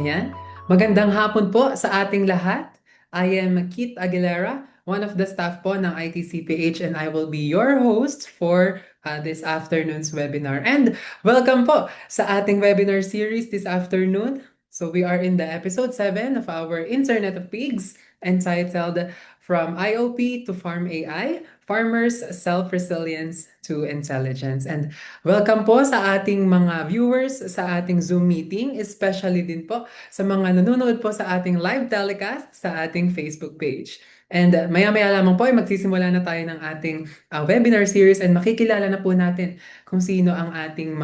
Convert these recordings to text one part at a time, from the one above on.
Ayan. Magandang hapon po sa ating lahat. I am Kit Aguilera, one of the staff po ng ITCPH, and I will be your host for this afternoon's webinar. And welcome po sa ating webinar series this afternoon. So we are in the episode 7 of our Internet of Pigs, entitled From IOP to Farm AI, Farmers' Self-Resilience to Intelligence. And welcome po sa ating mga viewers sa ating Zoom meeting, especially din po sa mga nanonood po sa ating live telecast sa ating Facebook page. And maya-maya lamang po ay magsisimula na tayo ng ating webinar series and makikilala na po natin kung sino ang ating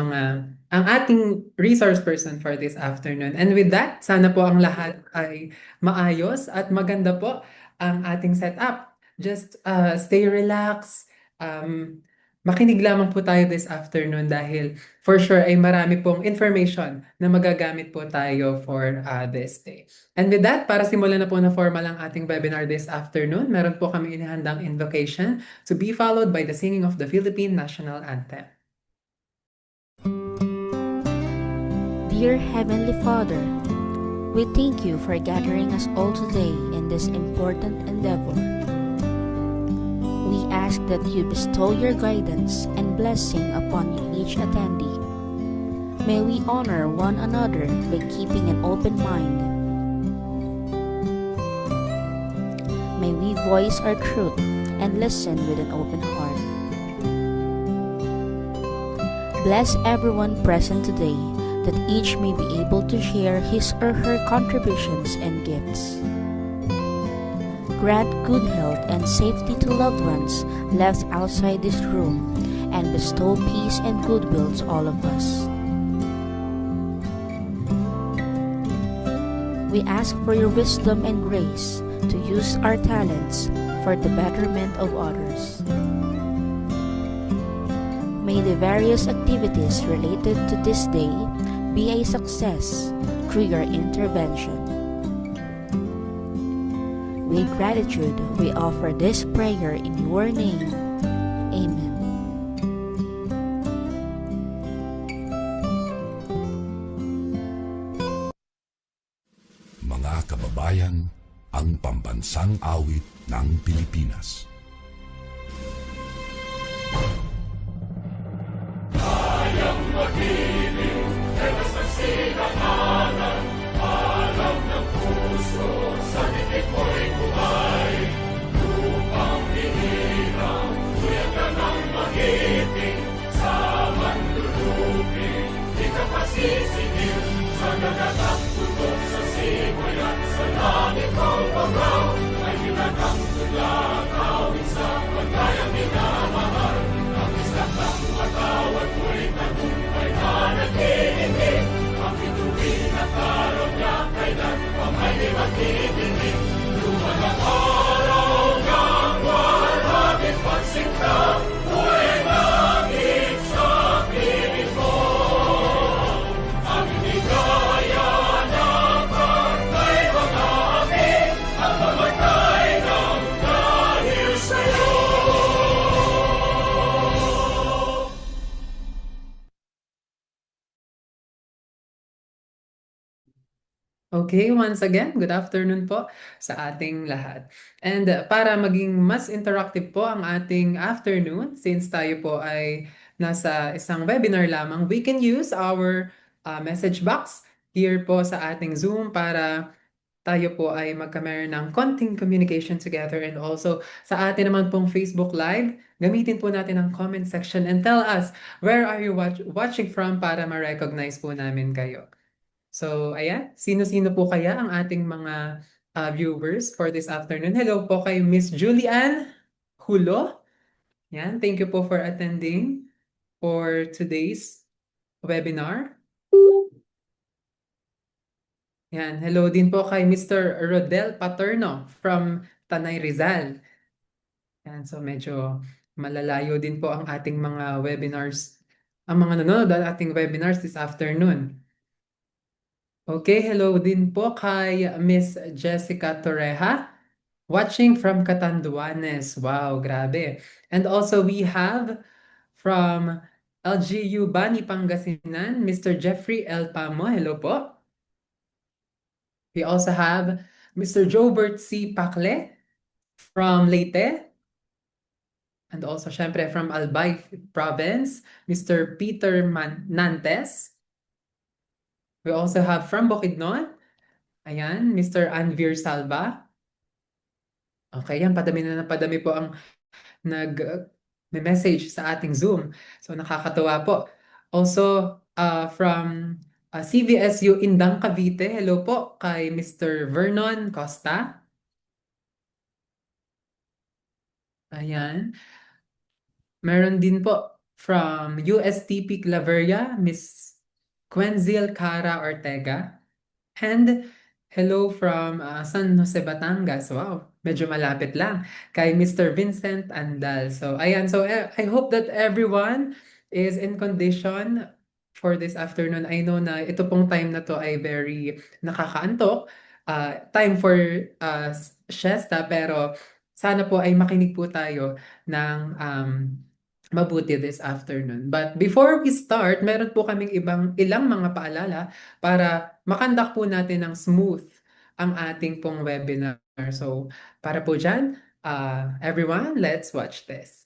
resource person for this afternoon. And with that, sana po ang lahat ay maayos at maganda po ang ating setup. Just stay relaxed. Makinig lamang po tayo this afternoon dahil for sure ay marami pong information na magagamit po tayo for this day. And with that, para simulan na po na formal ang ating webinar this afternoon, meron po kami inihandang invocation to be followed by the singing of the Philippine National Anthem. Dear Heavenly Father, we thank you for gathering us all today in this important endeavor. We ask that you bestow your guidance and blessing upon each attendee. May we honor one another by keeping an open mind. May we voice our truth and listen with an open heart. Bless everyone present today, that each may be able to share his or her contributions and gifts. Grant good health and safety to loved ones left outside this room, and bestow peace and goodwill to all of us. We ask for your wisdom and grace to use our talents for the betterment of others. May the various activities related to this day be a success through your intervention. With gratitude, we offer this prayer in your name. Amen. Mga kababayan, ang pambansang awit ng Pilipinas. Kayang magiliw, ewas ang sinakanan, alam ng puso, sa titik mo'y buhay. Lupang hinirang, tuyag ka ng magiting, sa manlulupin, di ka pasisingil, sa nagatang tutok sa simoy at sa langit ang pagaw, ay ginagang tulad, awit sa pagkayang minamahal, ang isang ng matawad mo'y tagumpay na nag-iindig, ang bituin at araw niya kailan pang ay di magtitingin. Lumang ang araw ng warhabit pagsinta, buhay langit sa piling mo. Ang hindi kaya na pagkay mga api, ang mamatay ng dahil sa'yo. Okay, once again, good afternoon po sa ating lahat. And para maging mas interactive po ang ating afternoon, since tayo po ay nasa isang webinar lamang, we can use our message box here po sa ating Zoom para tayo po ay magkameron ng konting communication together, and also sa atin naman pong Facebook Live, gamitin po natin ang comment section and tell us where are you watching from para ma-recognize po namin kayo. So, ayan, sino-sino po kaya ang ating mga viewers for this afternoon? Hello po kay Miss Julianne Hulo. Yan, thank you po for attending for today's webinar. Yan, hello din po kay Mr. Rodel Paterno from Tanay Rizal. Yan, so medyo malalayo din po ang ating mga webinars, ang mga nanonood ang ating webinars this afternoon. Okay, hello din po kay Miss Jessica Torreja, watching from Catanduanes. Wow, grabe. And also we have from LGU Bani Pangasinan, Mr. Jeffrey L. Pamo. Hello po. We also have Mr. Jobert C. Pacle from Leyte, and also syempre from Albay Province, Mr. Peter Nantes. We also have from Bukidnon, ayan, Mr. Anvir Salva. Okay, yan, padami na ng padami po ang may message sa ating Zoom. So nakakatuwa po. Also, from CVSU Indang Cavite, hello po kay Mr. Vernon Costa. Ayan. Meron din po from USTP Claveria, Miss Quenzil Cara Ortega. And hello from San Jose, Batangas. Wow, medyo malapit lang. Kay Mr. Vincent Andal. So, ayan. So, I hope that everyone is in condition for this afternoon. I know na ito pong time na to ay very nakakaantok. Time for siesta, pero sana po ay makinig po tayo ng mabuti this afternoon. But before we start, meron po kaming ilang mga paalala para makandak po natin ng smooth ang ating pong webinar. So, para po dyan, everyone, let's watch this.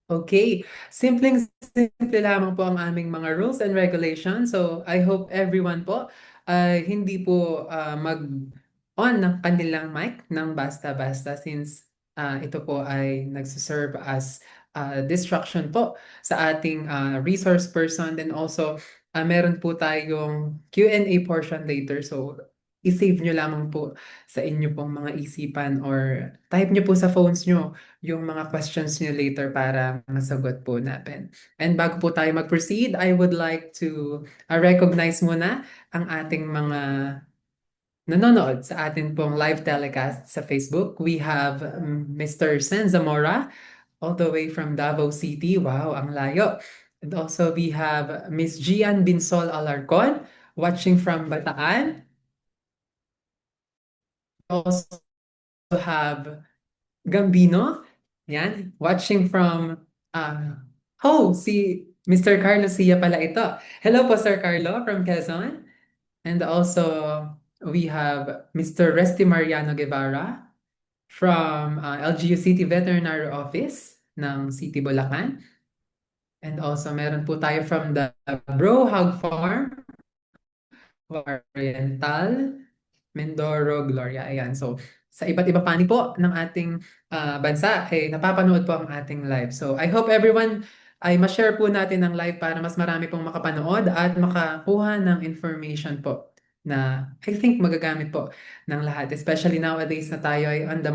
Okay, simpleng-simple lamang po ang aming mga rules and regulations. So, I hope everyone po hindi po mag-on ng kanilang mic ng basta-basta since ito po ay nagsiserve as distraction po sa ating resource person. And also, meron po tayong Q&A portion later. So, i-save nyo lamang po sa inyo pong mga isipan or type nyo po sa phones nyo yung mga questions nyo later para masagot po natin. And bago po tayo mag-proceed, I would like to recognize muna ang ating mga nanonood sa atin pong live telecast sa Facebook. We have Mr. Sen Zamora all the way from Davao City. Wow, ang layo. And also we have Miss Gian Binsol Alarcon watching from Bataan. Also have Gambino, yan, watching from, si Mr. Carlo Sia pala ito. Hello po, Sir Carlo from Quezon. And also, we have Mr. Resty Mariano Guevara from LGU City Veterinary Office ng City Bulacan. And also, meron po tayo from the Bro Hog Farm, Oriental, Mindoro, Gloria. Ayan. So, sa iba't ibang panig po ng ating bansa, napapanood po ang ating live. So, I hope everyone ay ma-share po natin ang live para mas marami pong makapanood at makakuha ng information po na I think magagamit po ng lahat. Especially nowadays na tayo ay on the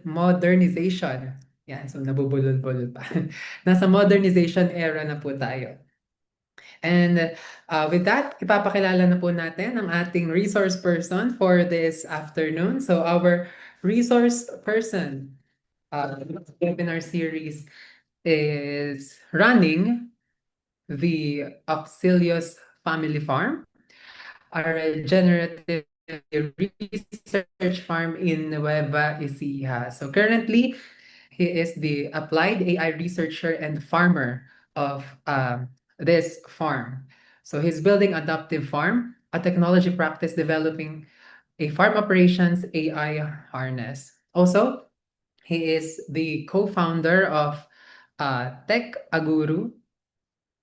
modernization. Yan, so nabubulol-bulol pa. Nasa modernization era na po tayo. And with that, ipapakilala na po natin ang ating resource person for this afternoon. So our resource person webinar series is running the Auxilios Family Farm, a regenerative research farm in Nueva Ecija. So currently, he is the applied AI researcher and farmer of this farm. So he's building Adaptive Farm, a technology practice developing a farm operations AI harness. Also, he is the co-founder of Tech Aguru,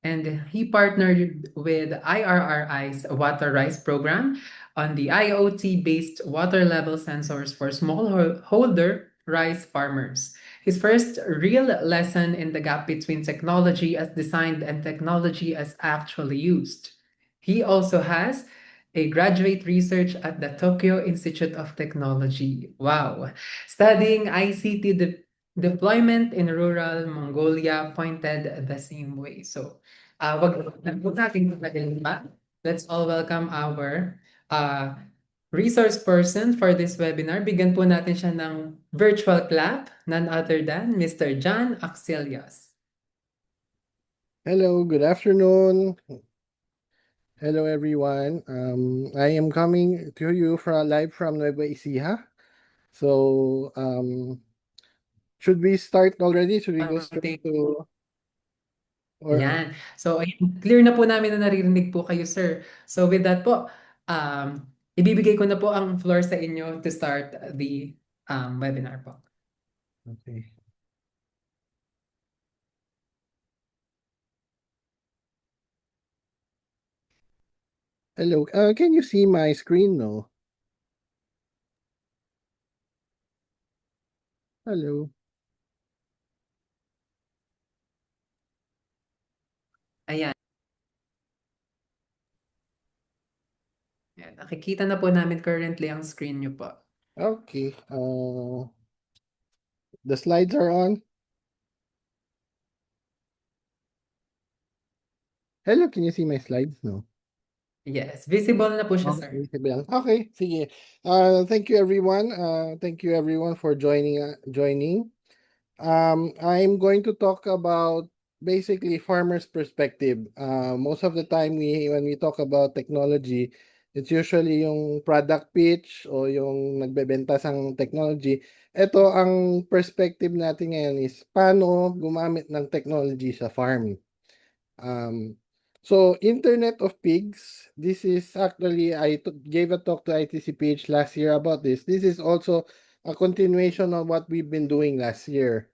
and he partnered with IRRI's Water Rice program on the IoT-based water level sensors for smallholder rice farmers. His first real lesson in the gap between technology as designed and technology as actually used. He also has a graduate research at the Tokyo Institute of Technology. Wow. Studying ICT deployment in rural Mongolia pointed the same way. So, wag nating patagalin pa. Let's all welcome our uh, resource person for this webinar. Bigyan po natin siya ng virtual clap, none other than Mr. John Axelios. Hello, good afternoon. Hello, everyone. I am coming to you live from Nueva Ecija. So, should we start already? Should we go straight to? Yan. So, ayun, clear na po namin na naririnig po kayo, sir. So, with that po, ibibigay ko na po ang floor sa inyo to start the webinar po. Okay. Hello. Can you see my screen? No. Hello. Ayan. Ayan. Nakikita na po namin currently ang screen nyo po. Okay. The slides are on. Hello, can you see my slides? No. Yes, visible na po siya, sir. Okay, sige. Thank you everyone. Thank you everyone for joining. I'm going to talk about basically farmers' perspective. Most of the time when we talk about technology, it's usually yung product pitch o yung nagbebenta sang technology. Ito ang perspective natin ngayon is paano gumamit ng technology sa farm. So Internet of Pigs, this is actually, gave a talk to ITCPH last year about this. This is also a continuation of what we've been doing last year.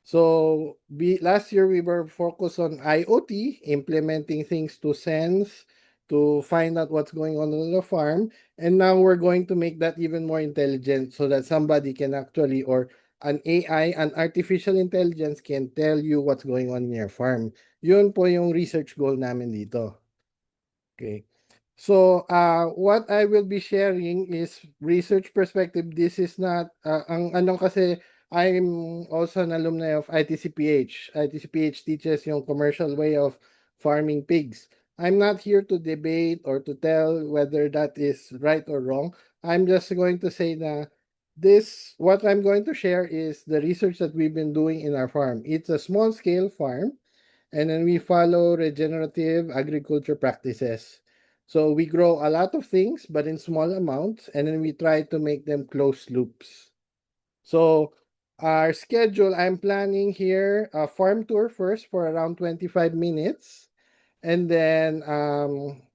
So last year we were focused on IoT, implementing things to sense, to find out what's going on the farm. And now we're going to make that even more intelligent so that somebody can actually, or an AI, an artificial intelligence can tell you what's going on in your farm. Yun po yung research goal namin dito. Okay. So, what I will be sharing is research perspective. This is not, ang anong kasi, I'm also an alumni of ITCPH. ITCPH teaches yung commercial way of farming pigs. I'm not here to debate or to tell whether that is right or wrong. I'm just going to say that what I'm going to share is the research that we've been doing in our farm. It's a small scale farm, and then we follow regenerative agriculture practices. So we grow a lot of things, but in small amounts, and then we try to make them closed loops. So our schedule, I'm planning here a farm tour first for around 25 minutes. And then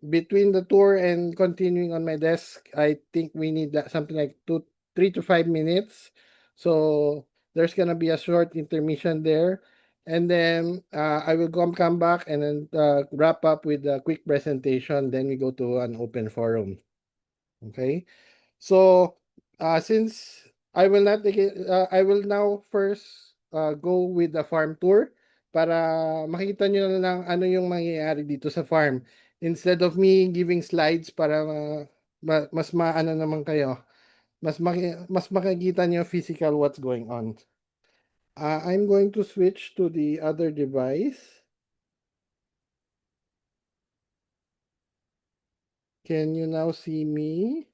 between the tour and continuing on my desk, I think we need something like 3 to 5 minutes. So there's gonna be a short intermission there. And then I will come back and then wrap up with a quick presentation. Then we go to an open forum. Okay. So since I will not take it, I will now first go with the farm tour para makita nyo na lang ano yung mangyayari dito sa farm. Instead of me giving slides para mas maano naman kayo, mas makikita nyo physical what's going on. I'm going to switch to the other device. Can you now see me?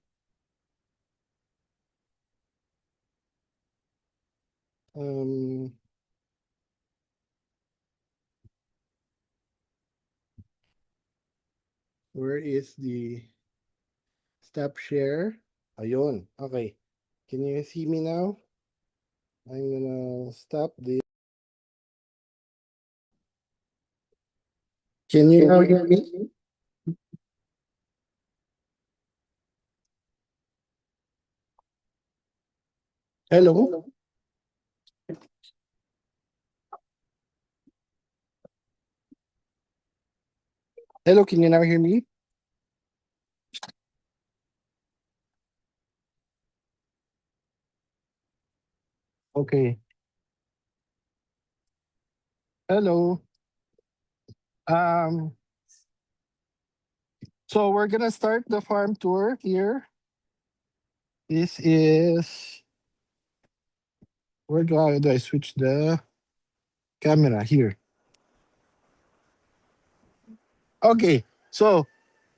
Where is the stop share? Ayun. Okay. Can you see me now? I'm gonna stop this. Can you now hear me? Hello? Hello, can you now hear me? Okay. Hello. Um, so we're gonna start the farm tour here. This is do I switch the camera here? Okay. So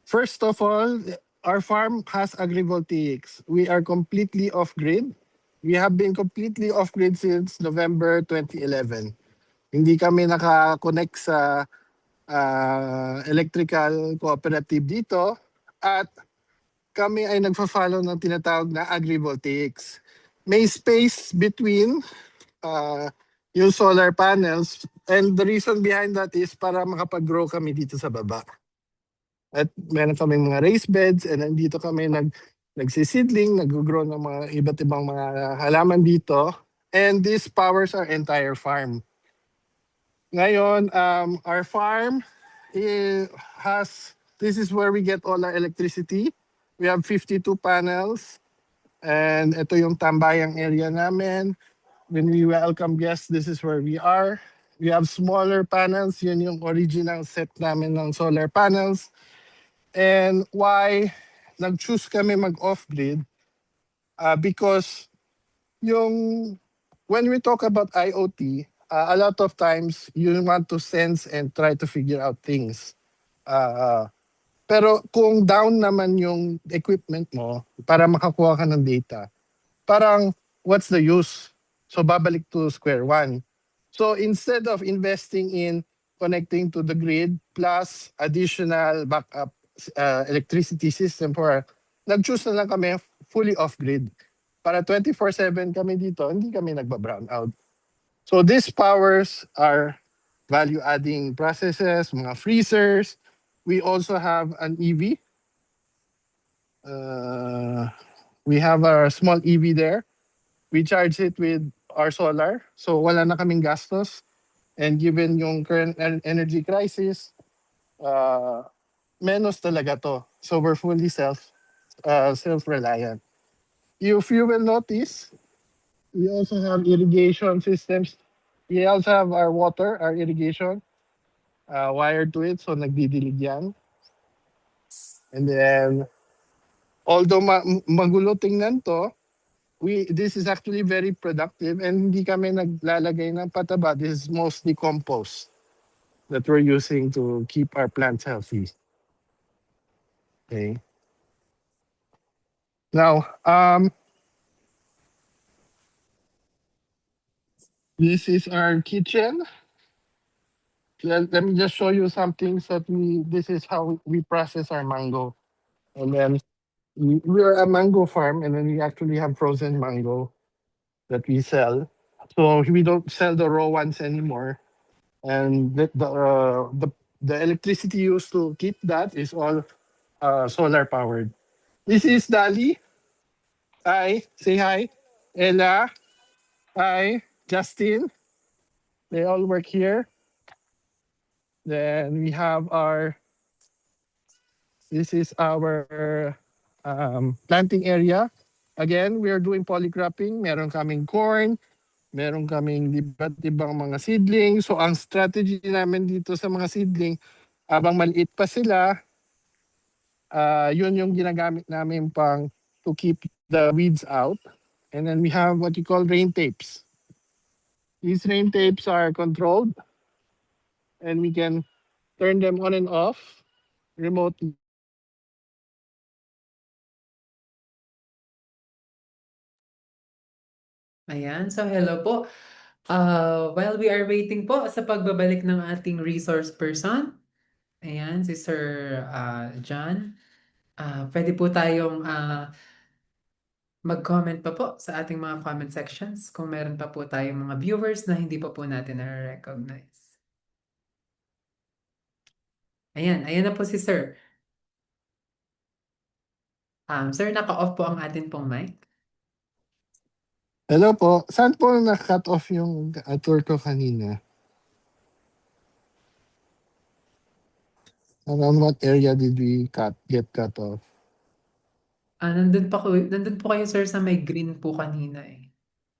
first of all, our farm has agrivoltaics. We are completely off grid. We have been completely off grid since November 2011. Hindi kami naka-connect sa electrical cooperative dito at kami ay nagfa-follow ng tinatawag na agrivoltaics. May space between yung solar panels and the reason behind that is para makapag-grow kami dito sa baba. At meron kaming mga raised beds and nandito kami nagsisidling, nag-grow ng mga iba't ibang mga halaman dito. And this powers our entire farm. Ngayon, our farm this is where we get all our electricity. We have 52 panels. And ito yung tambayang area namin. When we welcome guests, this is where we are. We have smaller panels. Yun yung original set namin ng solar panels. And why nag-choose kami mag-off-grid? Because when we talk about IoT, a lot of times you want to sense and try to figure out things. Pero kung down naman yung equipment mo para makakuha ka ng data, parang what's the use? So babalik to square one. So instead of investing in connecting to the grid plus additional backup electricity system nag-choose na lang kami fully off-grid. Para 24/7 kami dito, hindi kami nagba-brown out. So this powers our value-adding processes, mga freezers. We also have an EV. We have our small EV there. We charge it with our solar. So wala na kaming gastos. And given yung current energy crisis, menos talaga to. So we're fully self-reliant. If you will notice, we also have irrigation systems. We also have our water, our irrigation, wired to it. So nagdidilig yan. And then, although magulo tingnan to, this is actually very productive and hindi kami naglalagay ng pataba. This is mostly compost that we're using to keep our plants healthy. Okay. Now, this is our kitchen. Let me just show you some things this is how we process our mango. And then we're a mango farm and then we actually have frozen mango that we sell. So we don't sell the raw ones anymore. And the electricity used to keep that is all solar powered. This is Dali. Hi, say hi. Ella. Hi, Justin. They all work here. Then we have this is our planting area. Again, we are doing polycropping. Meron kaming corn, meron kaming iba't ibang mga seedling. So ang strategy namin dito sa mga seedling, habang maliit pa sila, yun yung ginagamit namin to keep the weeds out. And then we have what you call rain tapes. These rain tapes are controlled and we can turn them on and off remotely. Ayan, so hello po. While we are waiting po sa pagbabalik ng ating resource person, ayan, si Sir John, pwede po tayong mag-comment pa po sa ating mga comment sections kung meron pa po tayong mga viewers na hindi pa po natin na-recognize. Ayan, ayan na po si Sir. Sir, naka-off po ang atin pong mic. Hello po. Saan po na-cut off yung tour ko kanina? Around what area did we get cut off? Nandun po kayo sir sa may green po kanina eh.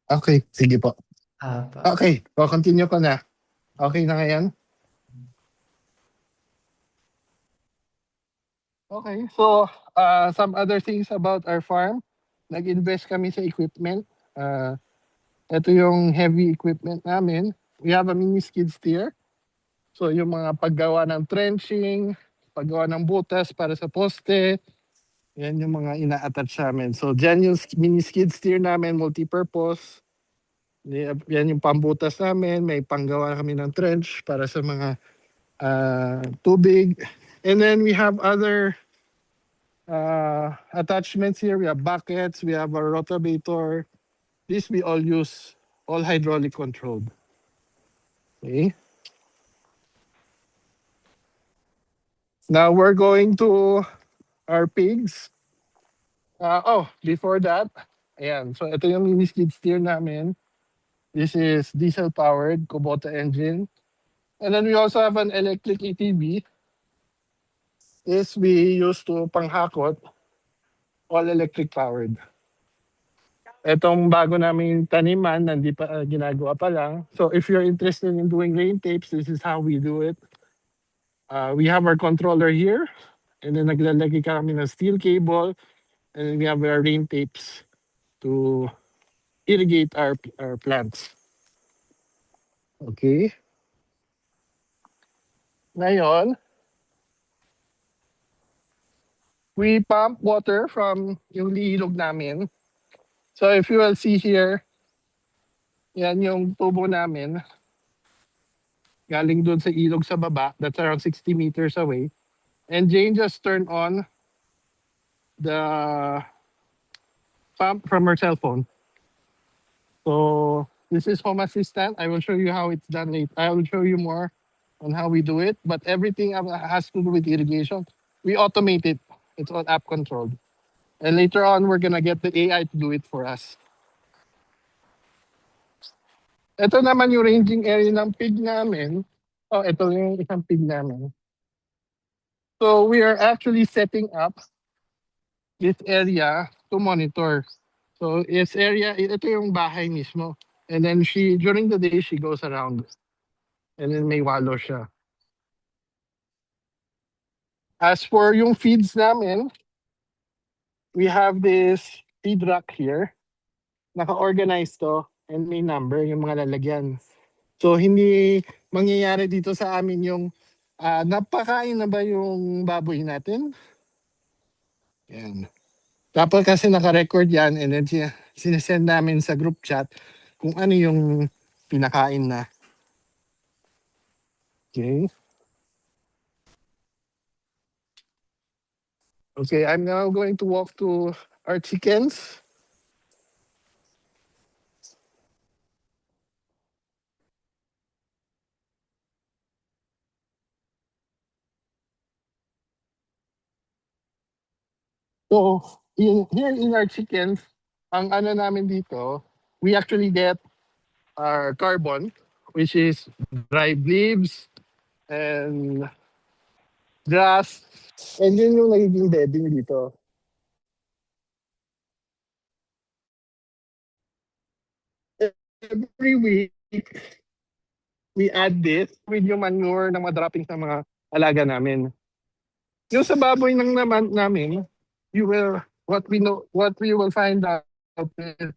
Okay, sige po. Pa. Okay, continue ko na. Okay na ngayon? Okay, so some other things about our farm. Nag-invest kami sa equipment. Ito yung heavy equipment namin. We have a mini skid steer. So yung mga paggawa ng trenching, paggawa ng butas para sa poste, yan yung mga ina-attach namin. So dyan yung mini skid steer namin, multi-purpose. Yan yung pambutas namin. May panggawa kami ng trench para sa mga tubig. And then we have other attachments here. We have buckets, we have a rotavator. This we all use, all hydraulic controlled. Okay. Now we're going to our pigs. Before that, ayan. So ito yung mini skid steer namin. This is diesel powered Kubota engine. And then we also have an electric ATV. This we use to panghakot, all electric powered. Itong bago naming taniman, hindi pa ginagawa pa lang. So if you're interested in doing rain tapes, this is how we do it. We have our controller here, and then naglalagay kami ng steel cable, and then we have our rain tapes to irrigate our plants. Okay. Ngayon, we pump water from yung liilog namin. So if you will see here, yan yung tubo namin. Galing doon sa ilog sa baba. That's around 60 meters away. And Jane just turned on the pump from her cell phone. So this is Home Assistant. I will show you how it's done later. I will show you more on how we do it. But everything has to do with irrigation. We automate it. It's all app controlled. And later on, we're gonna get the AI to do it for us. Ito naman yung ranging area ng pig namin. Oh, ito yung isang pig namin. So we are actually setting up this area to monitor. So this area, ito yung bahay mismo. And then during the day, she goes around. And then may walo siya. As for yung feeds namin, we have this feed rack here. Naka-organize to and may number yung mga lalagyan. So hindi mangyayari dito sa amin yung napakain na ba yung baboy natin? Yan. Tapos kasi naka-record yan and then sinesend namin sa group chat kung ano yung pinakain na. Okay. Okay, I'm now going to walk to our chickens. So, here in our chickens, ang ano namin dito, we actually get our carbon, which is dried leaves and grass. And yun yung nagiging bedding dito. Every week, we add this with yung manure na mga droppings ng mga alaga namin. Yung sa baboy ng naman namin, what we will find out is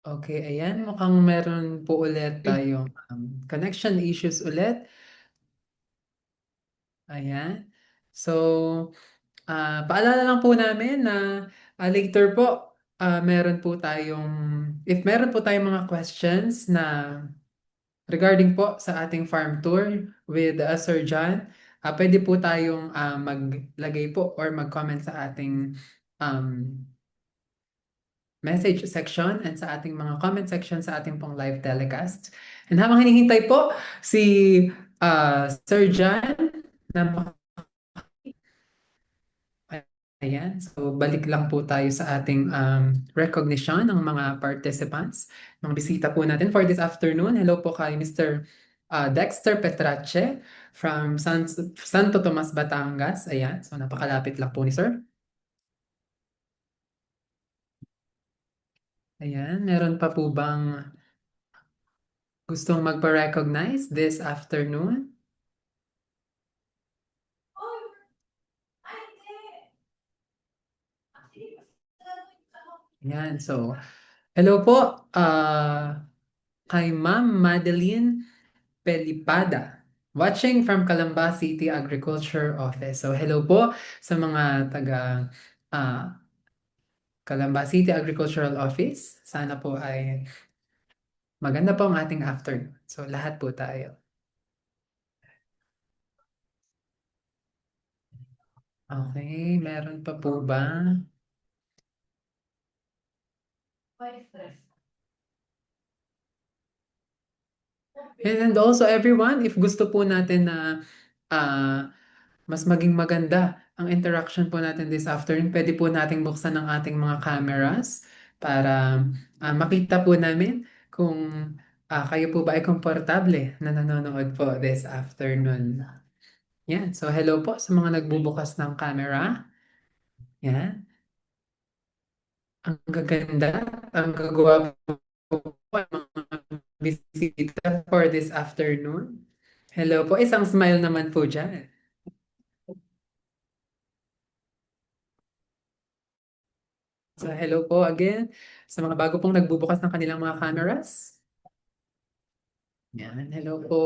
Okay, ayan. Mukhang meron po ulit tayong connection issues ulit. Ayan. So, paalala lang po namin na later po, if meron po tayong mga questions na regarding po sa ating farm tour with Sir John, pwede po tayong maglagay po or mag-comment sa ating um, message section and sa ating mga comment section sa ating pong live telecast. And habang hinihintay po si Sir John na ayan, so balik lang po tayo sa ating recognition ng mga participants, mga bisita po natin for this afternoon. Hello po kay Mr. Dexter Petrache from Santo Tomas, Batangas. Ayan, so napakalapit lang po ni Sir. Ayan, meron pa po bang gustong magpa-recognize this afternoon? Ayan, so hello po kay Ma'am Madeline Pelipada, watching from Calamba City Agriculture Office. So hello po sa mga taga ah, Calamba City Agricultural Office. Sana po ay maganda po ang ating afternoon. So lahat po tayo. Okay, meron pa po ba? And also everyone, if gusto po natin na ah, mas maging maganda ang interaction po natin this afternoon, pwede po nating buksan ang ating mga cameras para makita po namin kung kayo po ba ay komportable na nanonood po this afternoon. Yan. So hello po sa mga nagbubukas ng camera. Yan. Ang gaganda, ang gagwapo po ang mga bisita for this afternoon. Hello po. Isang smile naman po dyan. So hello po again sa mga bago pong nagbubukas ng kanilang mga cameras. Yan, hello po.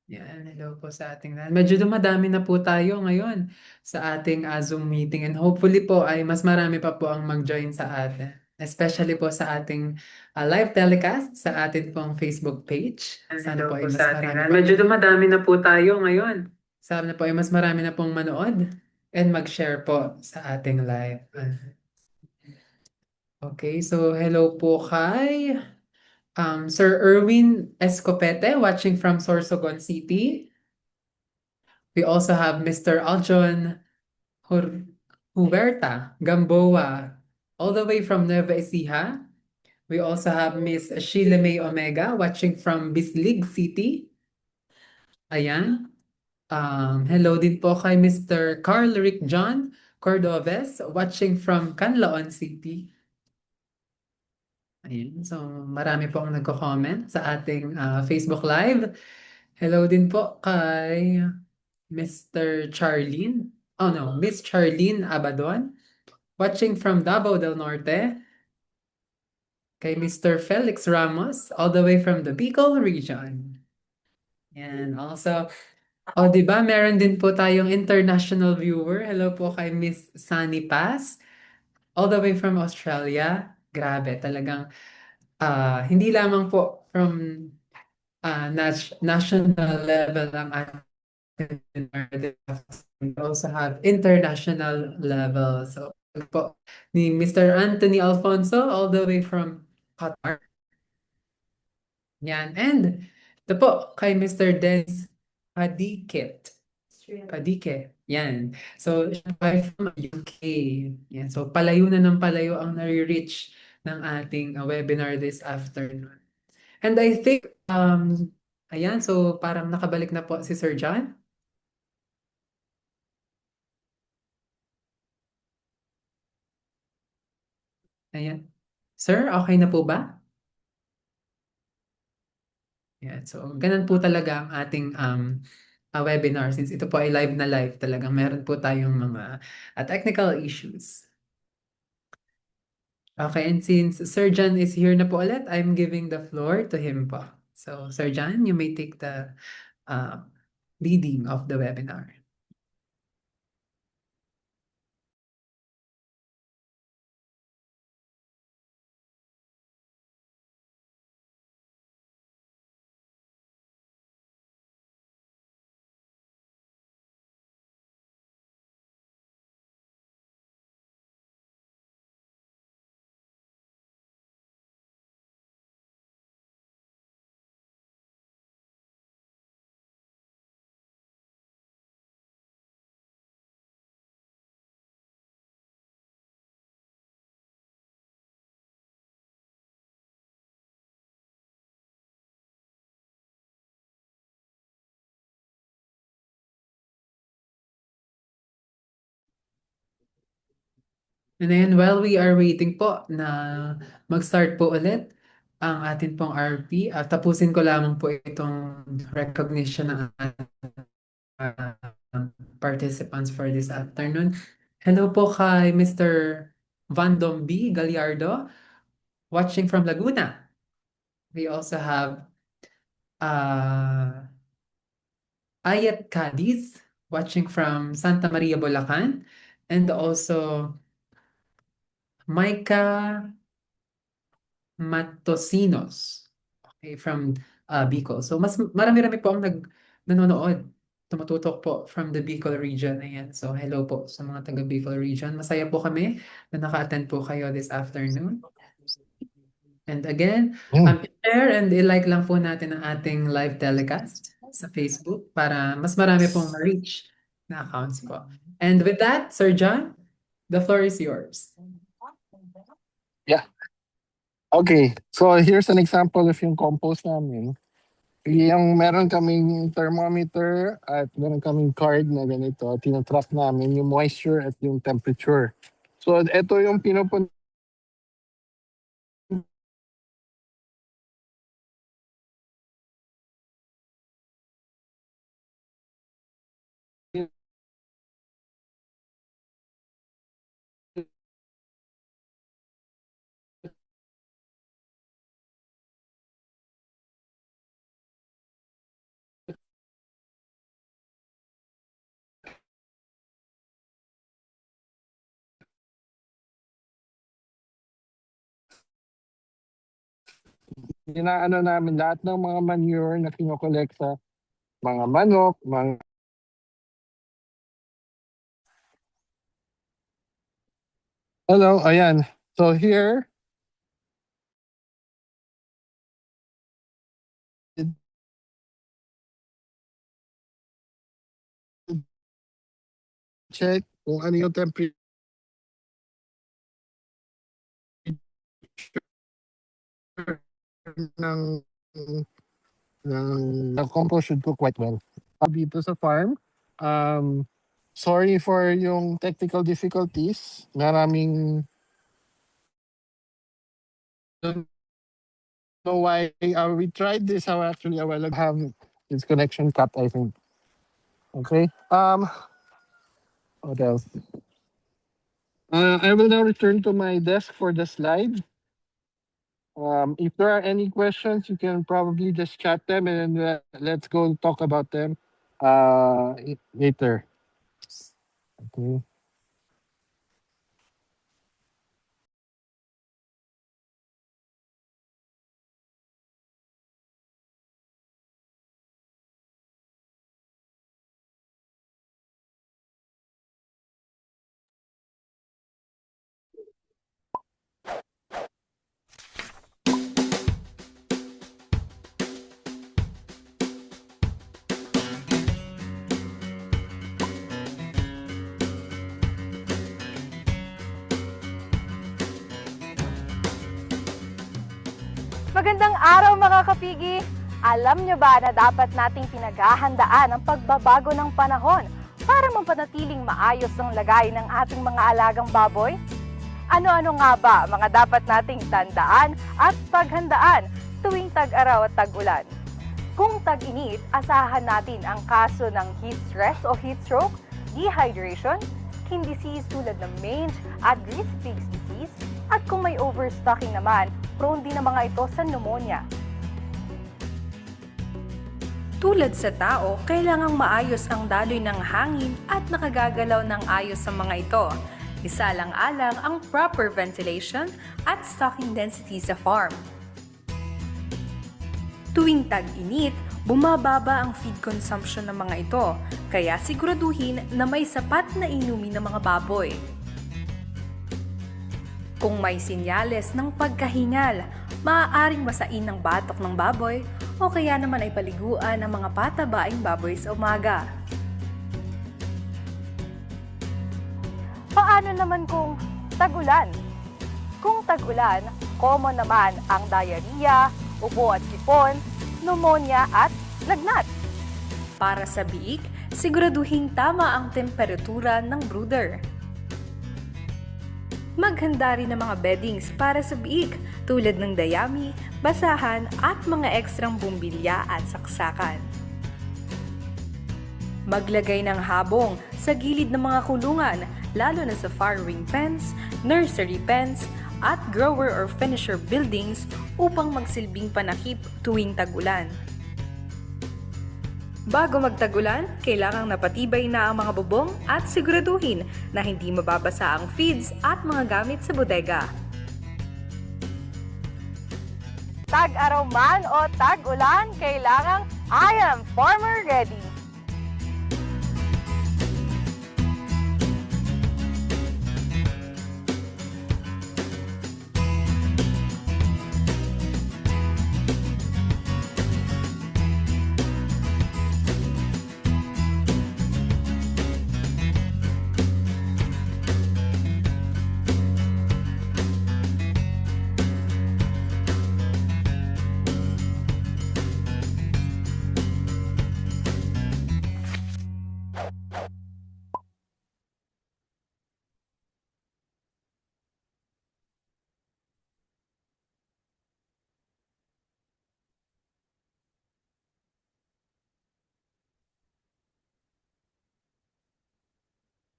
Yan, hello po sa ating lahat. Medyo dumadami na po tayo ngayon sa ating Zoom meeting and hopefully po ay mas marami pa po ang mag-join sa atin. Especially po sa ating live telecast sa atin pong Facebook page. Sana po ay mas marami pa. Medyo dumadami na po tayo ngayon. Sana po ay mas marami na pong manood and mag-share po sa ating live. Okay, so hello po kay Sir Erwin Escopete watching from Sorsogon City. We also have Mr. Aljon Huberta Gamboa, all the way from Nueva Ecija. We also have Miss Sheila May Omega watching from Bislig City. Ayan. Hello din po kay Mr. Carl Rick John Cordoves watching from Canlaon City. Ayan. So, marami po ang nagko-comment sa ating Facebook Live. Hello din po kay Mr. Charlene. Oh no, Miss Charlene Abadon. Watching from Davao del Norte. Kay Mr. Felix Ramos, all the way from the Bicol region. And also, di ba, meron din po tayong international viewer. Hello po kay Miss Sunny Paz, all the way from Australia. Grabe, talagang hindi lamang po from national level ang ating we also have international level. So po ni Mr. Anthony Alfonso all the way from Qatar. Yan. And ito po kay Mr. Dennis Padikit. Padike. Yan. So, siya ay from UK. Yan. So, palayo na ng palayo ang nare-reach ng ating webinar this afternoon. And I think, ayan, so parang nakabalik na po si Sir John. Ayan. Sir, okay na po ba? Yan. So, ganun po talaga ang ating webinar. Since ito po ay live na live, talagang meron po tayong mga technical issues. Okay, and since Sir John is here na po ulit, I'm giving the floor to him po. So, Sir John, you may take the uh, leading of the webinar. And then while we are waiting po na mag-start po ulit ang atin pong RP, tapusin ko lamang po itong recognition ng participants for this afternoon. Hello po kay Mr. Vandom B. Gallardo, watching from Laguna. We also have Ayat Cadiz, watching from Santa Maria, Bulacan, and also Micah Matosinos, okay, from Bicol. So mas marami-rami po ang nanonood, tumututok po from the Bicol region. Ayan. So hello po sa mga taga Bicol region. Masaya po kami na naka-attend po kayo this afternoon. And again, share and i-like lang po natin ang ating live telecast sa Facebook para mas marami pong ma-reach na accounts po. And with that, Sir John, the floor is yours. Yeah. Okay, so here's an example of yung compost namin. Yung meron kaming thermometer at meron kaming card na ganito, tinatrack namin yung moisture at yung temperature. So ito yung pinupunta inaano namin lahat ng mga manure na kinokollect sa mga manok, mga Hello, ayan. So here check kung ano yung temperature ng the compost should cook quite well. Dito sa farm, sorry for yung technical difficulties. Maraming don't know why we tried this actually a while ago. Have this connection cut, I think. Okay. What else? I will now return to my desk for the slide. If there are any questions, you can probably just chat them and let's go talk about them later. Okay. Magandang araw mga kapigi! Alam nyo ba na dapat nating pinaghahandaan ang pagbabago ng panahon para mapanatiling maayos ang lagay ng ating mga alagang baboy? Ano-ano nga ba mga dapat nating tandaan at paghandaan tuwing tag-araw at tag-ulan? Kung tag-init, asahan natin ang kaso ng heat stress o heat stroke, dehydration, skin disease tulad ng mange at greasy pig's disease, at kung may overstocking naman, prone din ang mga ito sa pneumonia. Tulad sa tao, kailangang maayos ang daloy ng hangin at nakagagalaw ng ayos sa mga ito. Isalang-alang ang proper ventilation at stocking density sa farm. Tuwing tag-init, bumababa ang feed consumption ng mga ito, kaya siguraduhin na may sapat na inumin ng mga baboy. Kung may sinyales ng pagkahingal, maaaring masain ng batok ng baboy o kaya naman ay paliguan ang mga patabaing baboy sa umaga. Paano naman kung tag-ulan? Kung tag-ulan, common naman ang diarrhea, ubo at sipon, pneumonia at lagnat. Para sa biik, siguraduhin tama ang temperatura ng brooder. Maghanda rin ng mga beddings para sa biik tulad ng dayami, basahan at mga ekstrang bumbilya at saksakan. Maglagay ng habong sa gilid ng mga kulungan, lalo na sa farrowing pens, nursery pens, at grower or finisher buildings upang magsilbing panakip tuwing tag-ulan. Bago magtag-ulan, kailangang napatibay na ang mga bubong at siguraduhin na hindi mababasa ang feeds at mga gamit sa bodega. Tag-araw man o tag-ulan, kailangang I am farmer ready.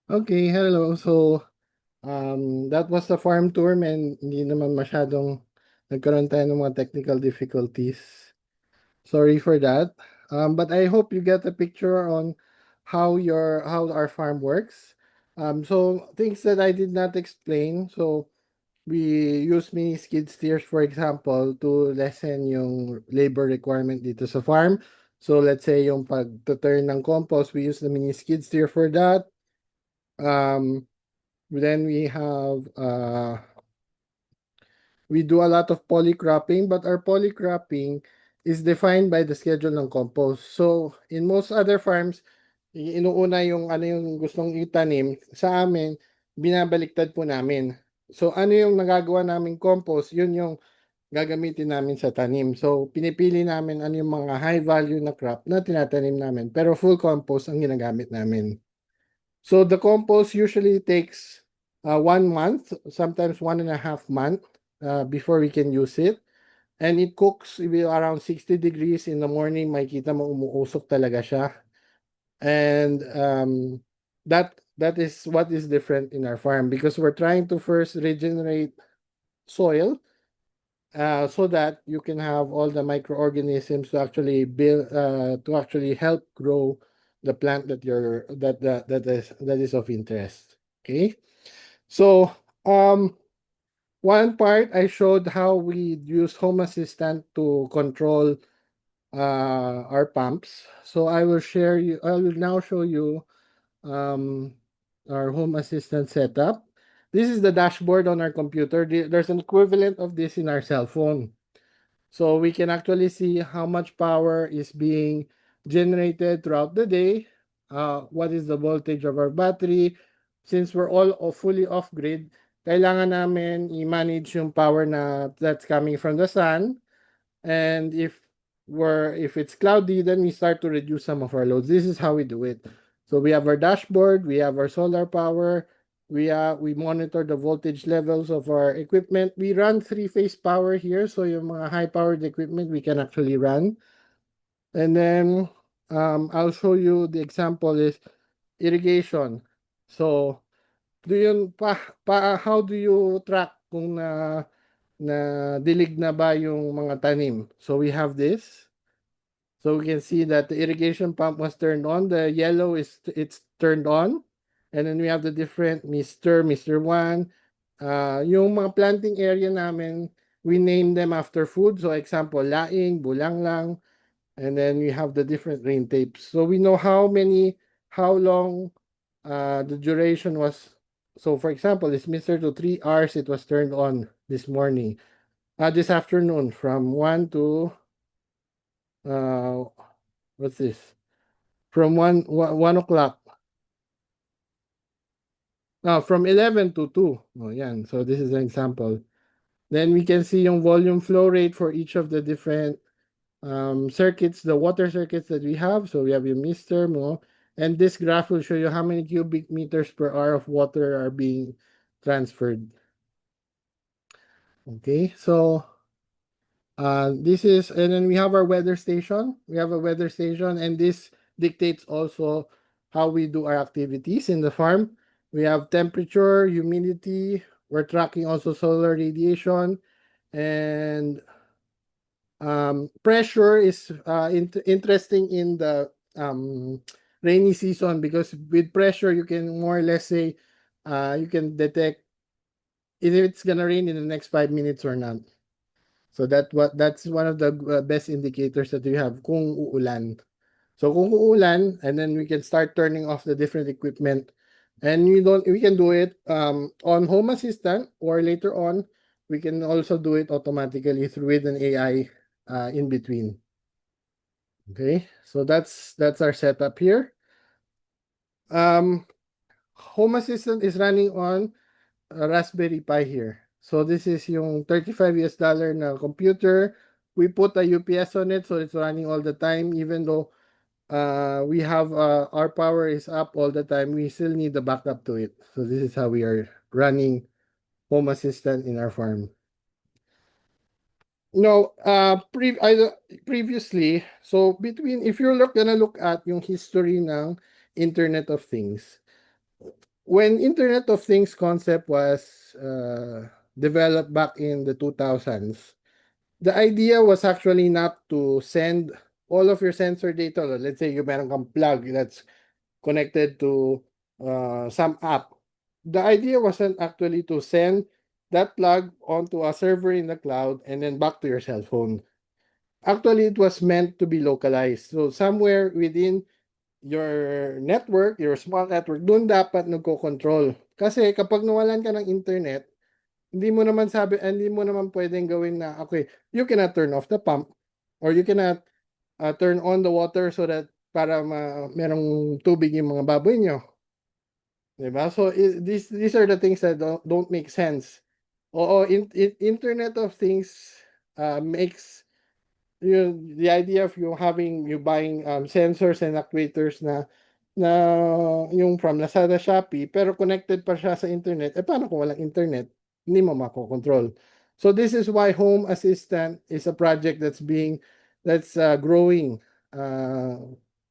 Okay, hello. So, that was the farm tour, man. Hindi naman masyadong nagkaroon tayo ng mga technical difficulties. Sorry for that. But I hope you get a picture on how our farm works. So things that I did not explain. So we use mini skid steers, for example, to lessen yung labor requirement dito sa farm. So let's say yung pag-turn ng compost, we use the mini skid steer for that. Then we do a lot of polycropping, but our polycropping is defined by the schedule ng compost. So in most other farms, inuuna yung ano yung gustong itanim. Sa amin, binabaliktad po namin. So ano yung nagagawa namin compost, yun yung gagamitin namin sa tanim. So pinipili namin ano yung mga high value na crop na tinatanim namin. Pero full compost ang ginagamit namin. So the compost usually takes 1 month, sometimes 1.5 months before we can use it. And it cooks around 60 degrees in the morning. Makikita mo umuusok talaga siya. And that is what is different in our farm because we're trying to first regenerate soil so that you can have all the microorganisms to actually build to actually help grow the plant that is of interest. Okay, so one part I showed how we use Home Assistant to control our pumps. So I will now show you our Home Assistant setup. This is the dashboard on our computer. There's an equivalent of this in our cell phone. So we can actually see how much power is being generated throughout the day. What is the voltage of our battery? Since we're all fully off-grid, kailangan namin i-manage yung power that's coming from the sun. And if it's cloudy, then we start to reduce some of our loads. This is how we do it. So we have our dashboard, we have our solar power, We monitor the voltage levels of our equipment. We run 3-phase power here, so yung mga high-powered equipment we can actually run. And then I'll show you the example is irrigation. So how do you track kung na dilig na ba yung mga tanim? So we have this. So we can see that the irrigation pump was turned on. The yellow it's turned on. And then we have the different Mr. 1. Yung mga planting area namin, we name them after food. So example, laing, bulanglang, and then we have the different rain tapes. So we know how long the duration was. So for example, this Mr. to 3 hours it was turned on this morning. This afternoon from 1 to what's this? From 1 o'clock. From 11 to 2. Oh, yan. So this is an example. Then we can see yung volume flow rate for each of the different circuits, the water circuits that we have. So we have yung Mr. Mo. And this graph will show you how many cubic meters per hour of water are being transferred. Okay, so this is, and then we have our weather station. We have a weather station, and this dictates also how we do our activities in the farm. We have temperature, humidity. We're tracking also solar radiation, and pressure is interesting in the rainy season, because with pressure you can more or less say you can detect if it's gonna rain in the next 5 minutes or not. So that's one of the best indicators that we have kung uulan. So kung uulan, and then we can start turning off the different equipment, and we can do it on Home Assistant, or later on we can also do it automatically with an AI in between. Okay, so that's our setup here. Home Assistant is running on a Raspberry Pi here. So this is yung $35 na computer. We put a UPS on it, so it's running all the time. Even though we have our power is up all the time, we still need the backup to it. So this is how we are running Home Assistant in our farm. No, previously, so if you're gonna look at yung history ng Internet of Things, when Internet of Things concept was developed back in the 2000s, the idea was actually not to send all of your sensor data. Let's say you meron kang plug that's connected to some app. The idea wasn't actually to send that plug onto a server in the cloud and then back to your cell phone. Actually, it was meant to be localized. So somewhere within your network, your small network, doon dapat nagko-control. Kasi kapag nawalan ka ng internet, hindi mo naman pwedeng gawin na, okay, you cannot turn off the pump, or you cannot turn on the water so that para merong tubig yung mga baboy nyo. Diba? So these are the things that don't make sense. Internet of Things makes the idea of you buying sensors and actuators na yung from Lazada, Shopee, pero connected pa siya sa internet. Paano kung walang internet? Hindi mo makokontrol. So this is why Home Assistant is a project that's growing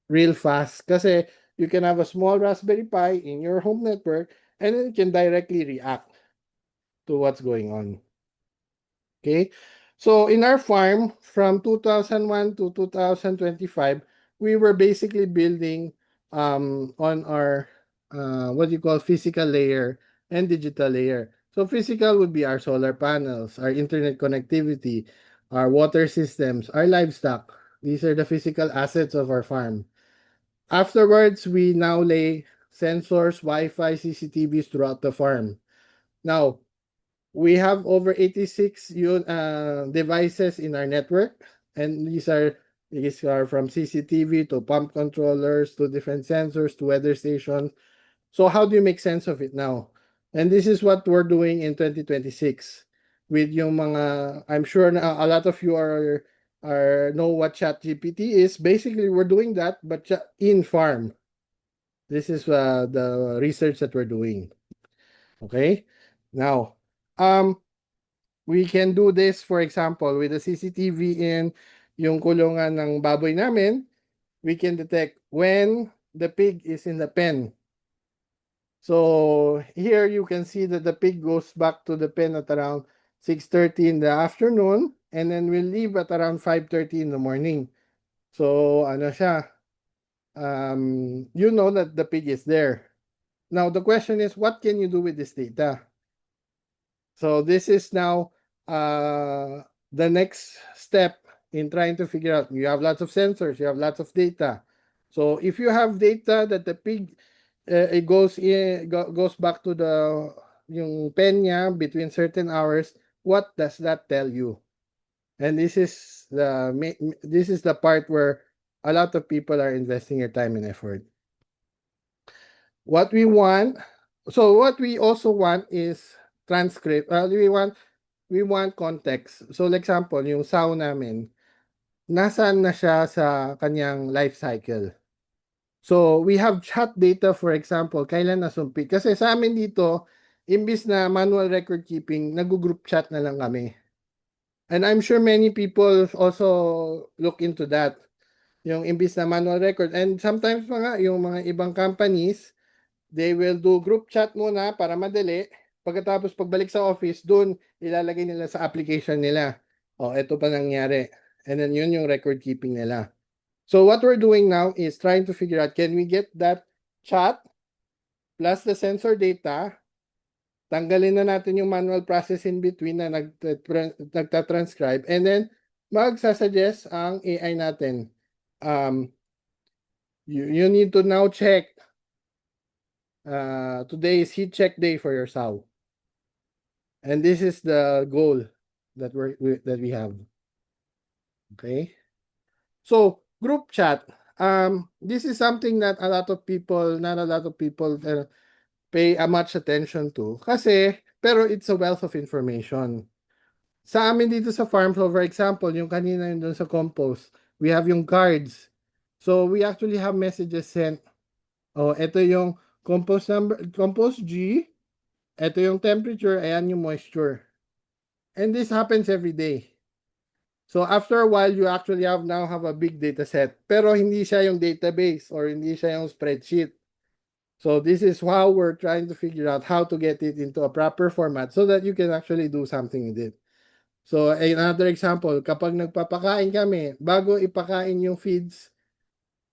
real fast, kasi you can have a small Raspberry Pi in your home network, and then it can directly react to what's going on. Okay, so in our farm from 2001 to 2025, we were basically building on our what you call physical layer and digital layer. So physical would be our solar panels, our internet connectivity, our water systems, our livestock. These are the physical assets of our farm. Afterwards, we now lay sensors, Wi-Fi, CCTVs throughout the farm. Now, we have over 86 devices in our network, and these are from CCTV to pump controllers to different sensors to weather stations. So how do you make sense of it now? And this is what we're doing in 2026 with yung mga, I'm sure a lot of you know what ChatGPT is. Basically, we're doing that, but in farm. This is the research that we're doing. Okay? Now, we can do this, for example, with the CCTV in yung kulungan ng baboy namin, we can detect when the pig is in the pen. So here you can see that the pig goes back to the pen at around 6:30 in the afternoon, and then will leave at around 5:30 in the morning. So ano siya, you know that the pig is there. Now the question is, what can you do with this data? So this is now the next step in trying to figure out. You have lots of sensors, you have lots of data. So if you have data that the pig it goes back to the yung pen niya between certain hours, what does that tell you? And this is the part where a lot of people are investing their time and effort. What we also want is transcript. We want context. So, like example, yung sow namin, nasaan na siya sa kanyang life cycle. So, we have chat data, for example, kailan nasumpit. Kasi sa amin dito, imbis na manual record keeping, nag-group chat na lang kami. And I'm sure many people also look into that. Yung imbis na manual record. And sometimes yung mga ibang companies, they will do group chat muna para madali. Pagkatapos pagbalik sa office, doon ilalagay nila sa application nila. Oh, ito pa nangyari. And then yun yung record keeping nila. So what we're doing now is trying to figure out, can we get that chat plus the sensor data? Tanggalin na natin yung manual process in between na nagtatranscribe, and then magsasuggest ang AI natin. You need to now check. Today is heat check day for your sow. And this is the goal that we have. Okay. So group chat. This is something that not a lot of people pay much attention to. Pero it's a wealth of information. Sa amin dito sa farm, so for example, yung kanina yun dun sa compost, we have yung cards. So we actually have messages sent. Oh, ito yung compost number, compost G. Ito yung temperature, ayan yung moisture. And this happens every day. So after a while, you actually now have a big data set. Pero hindi siya yung database or hindi siya yung spreadsheet. So this is how we're trying to figure out how to get it into a proper format so that you can actually do something with it. So another example, kapag nagpapakain kami, bago ipakain yung feeds,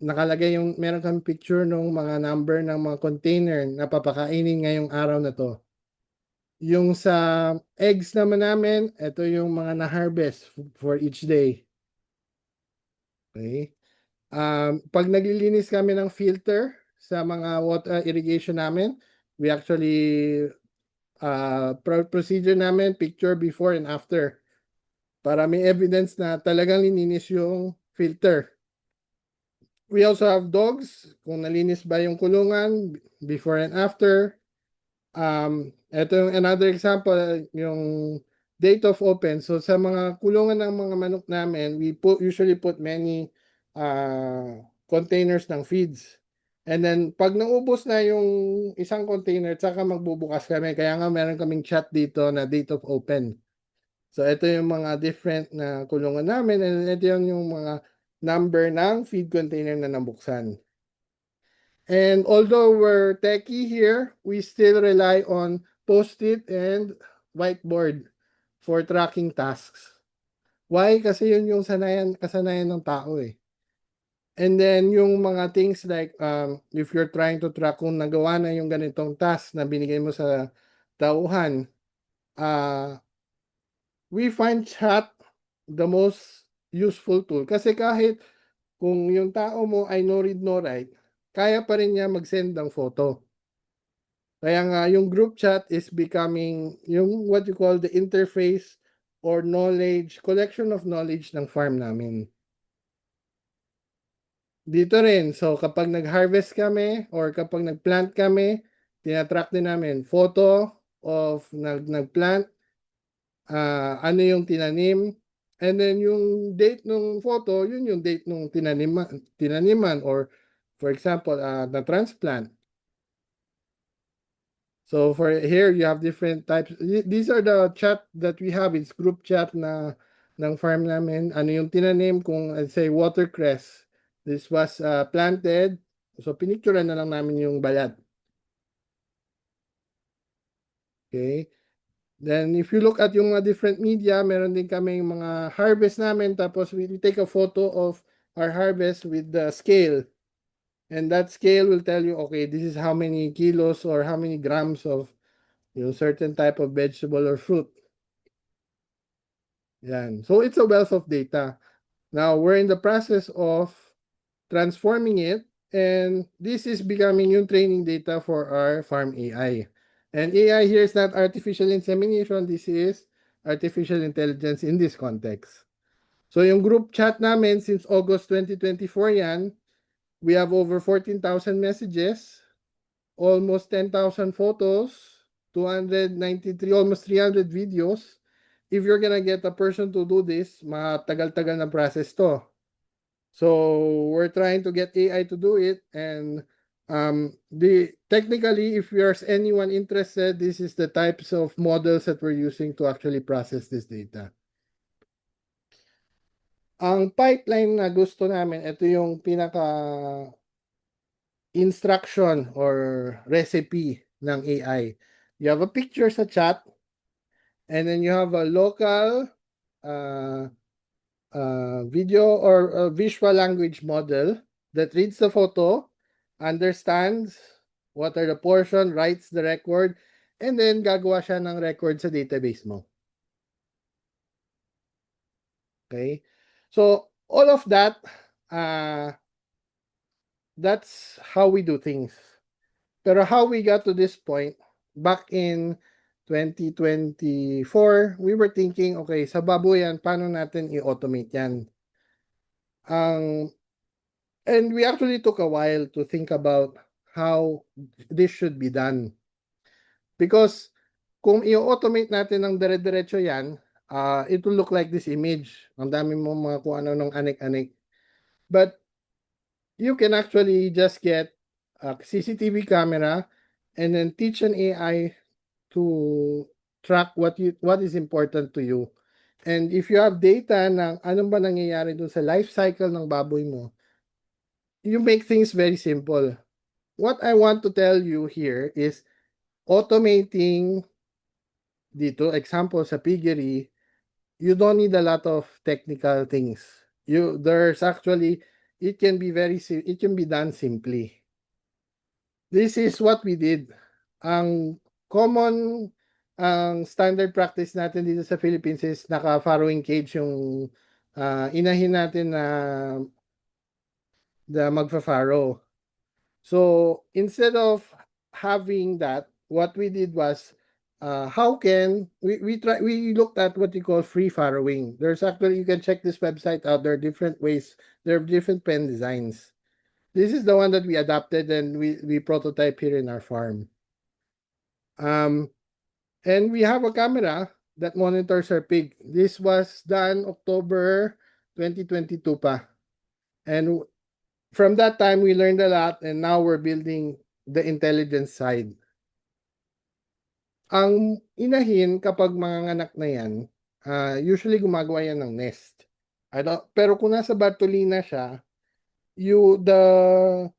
nakalagay meron kami picture ng mga number ng mga container na papakainin ngayong araw na to. Yung sa eggs naman namin, ito yung mga na-harvest for each day. Okay. Pag naglilinis kami ng filter sa mga water irrigation namin, we actually procedure namin, picture before and after. Para may evidence na talagang lininis yung filter. We also have dogs, kung nalinis ba yung kulungan before and after. Ito yung another example, yung date of open. So sa mga kulungan ng mga manok namin, we usually put many containers ng feeds. And then pag naubos na yung isang container, saka magbubukas kami. Kaya nga meron kaming chat dito na date of open. So ito yung mga different na kulungan namin, and ito yung mga number ng feed container na nabuksan. And although we're techie here, we still rely on Post-it and whiteboard for tracking tasks. Why? Kasi yun yung kasanayan ng tao eh. And then yung mga things like if you're trying to track kung nagawa na yung ganitong task na binigay mo sa tauhan, we find chat the most useful tool. Kasi kahit kung yung tao mo ay no read no write, kaya pa rin niya mag-send ng photo. Kaya nga yung group chat is becoming yung what you call the interface or knowledge, collection of knowledge ng farm namin. Dito rin, so kapag nag-harvest kami or kapag nag-plant kami, tinatrack din namin photo of nag-plant, ano yung tinanim, and then yung date ng photo, yun yung date ng tinaniman or for example, na transplant. So for here, you have different types. These are the chat that we have. It's group chat na ng farm namin. Ano yung tinanim kung let's say watercress. This was planted. So pinicturean na lang namin yung balat. Okay. Then if you look at yung mga different media, meron din kaming mga harvest namin. Tapos we take a photo of our harvest with the scale. And that scale will tell you, okay, this is how many kilos or how many grams of certain type of vegetable or fruit. Yan. So it's a wealth of data. Now we're in the process of transforming it, and this is becoming yung training data for our farm AI. And AI here is not artificial insemination, this is artificial intelligence in this context. So yung group chat namin since August 2024 yan, we have over 14,000 messages, almost 10,000 photos, 293, almost 300 videos. If you're gonna get a person to do this, matagal-tagal na process to. So we're trying to get AI to do it, and technically, if there's anyone interested, this is the types of models that we're using to actually process this data. Ang pipeline na gusto namin, ito yung pinaka instruction or recipe ng AI. You have a picture sa chat, and then you have a local video or visual language model that reads the photo, understands what are the portion, writes the record, and then gagawa siya ng record sa database mo. Okay? So, all of that, that's how we do things. Pero how we got to this point, back in 2024, we were thinking, okay, sa baboyan, paano natin i-automate yan? And we actually took a while to think about how this should be done. Because kung i-automate natin ng dire-diretso yan, it will look like this image. Ang dami mo mga kung ano ng anik-anik. But you can actually just get a CCTV camera and then teach an AI to track what is important to you. And if you have data ng anong ba nangyayari dun sa life cycle ng baboy mo, you make things very simple. What I want to tell you here is automating dito, example sa piggery, you don't need a lot of technical things. There's actually, it can be done simply. This is what we did. Ang common, ang standard practice natin dito sa Philippines is naka-farrowing cage yung inahin natin na magfa-farrow. So instead of having that, what we did was how can we looked at what you call free farrowing. There's actually, you can check this website out. There are different ways. There are different pen designs. This is the one that we adapted and we prototype here in our farm. And we have a camera that monitors our pig. This was done October 2022 pa. And from that time, we learned a lot, and now we're building the intelligence side. Ang inahin kapag manganganak na yan, usually gumagawa yan ng nest. Pero kung nasa Bartolina siya, the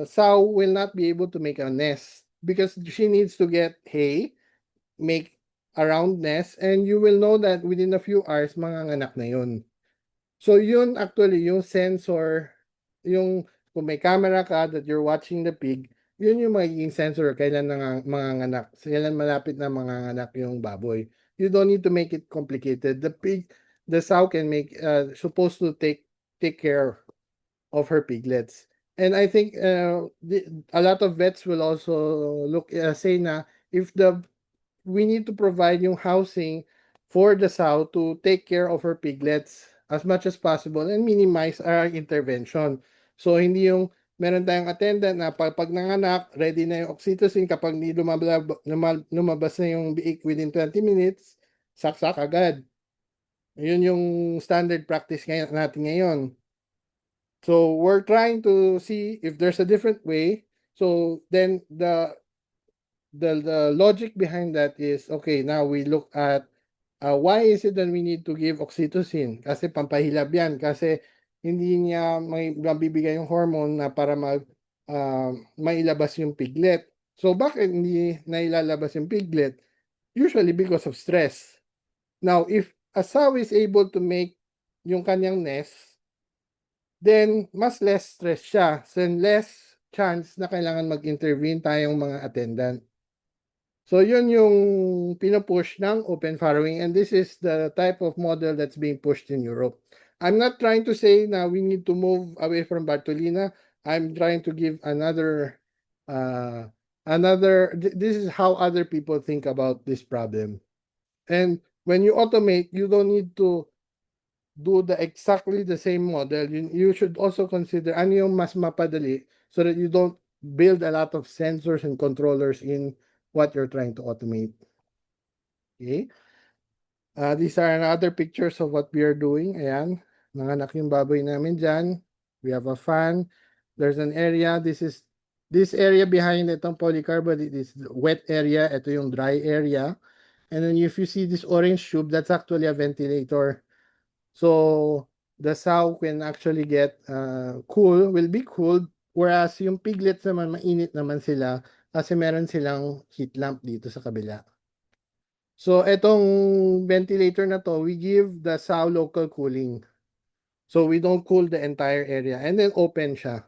sow will not be able to make a nest because she needs to get hay, make a round nest, and you will know that within a few hours, manganganak na yun. So yun actually, yung sensor, yung kung may camera ka that you're watching the pig, yun yung magiging sensor kailan manganganak, kailan malapit na manganganak yung baboy. You don't need to make it complicated. The sow can supposed to take care of her piglets. And I think a lot of vets will also say na if we need to provide yung housing for the sow to take care of her piglets as much as possible and minimize our intervention. So hindi yung meron tayong attendant na pag nanganak, ready na yung oxytocin, kapag hindi lumabas na yung biik within 20 minutes, saksak agad. Yun yung standard practice natin ngayon. So we're trying to see if there's a different way. So then the logic behind that is, okay, now we look at why is it that we need to give oxytocin? Kasi pampahilab yan. Kasi hindi niya may mabibigay yung hormone na para mailabas yung piglet. So bakit hindi nailalabas yung piglet? Usually because of stress. Now, if a sow is able to make yung kanyang nest, then mas less stress siya. So less chance na kailangan mag-intervene tayong mga attendant. So yun yung pinupush ng open farrowing, and this is the type of model that's being pushed in Europe. I'm not trying to say na we need to move away from Bartolina. I'm trying to give this is how other people think about this problem. And when you automate, you don't need to do exactly the same model. You should also consider ano yung mas mapadali so that you don't build a lot of sensors and controllers in what you're trying to automate. Okay. These are other pictures of what we are doing. Ayan. Nanganak yung baboy namin dyan. We have a fan. There's an area. This area behind itong polycarbonate, it is the wet area. Ito yung dry area. And then if you see this orange tube, that's actually a ventilator. So the sow can actually get will be cooled, whereas yung piglets naman, mainit naman sila kasi meron silang heat lamp dito sa kabila. So etong ventilator na to, we give the sow local cooling. So we don't cool the entire area, and then open siya.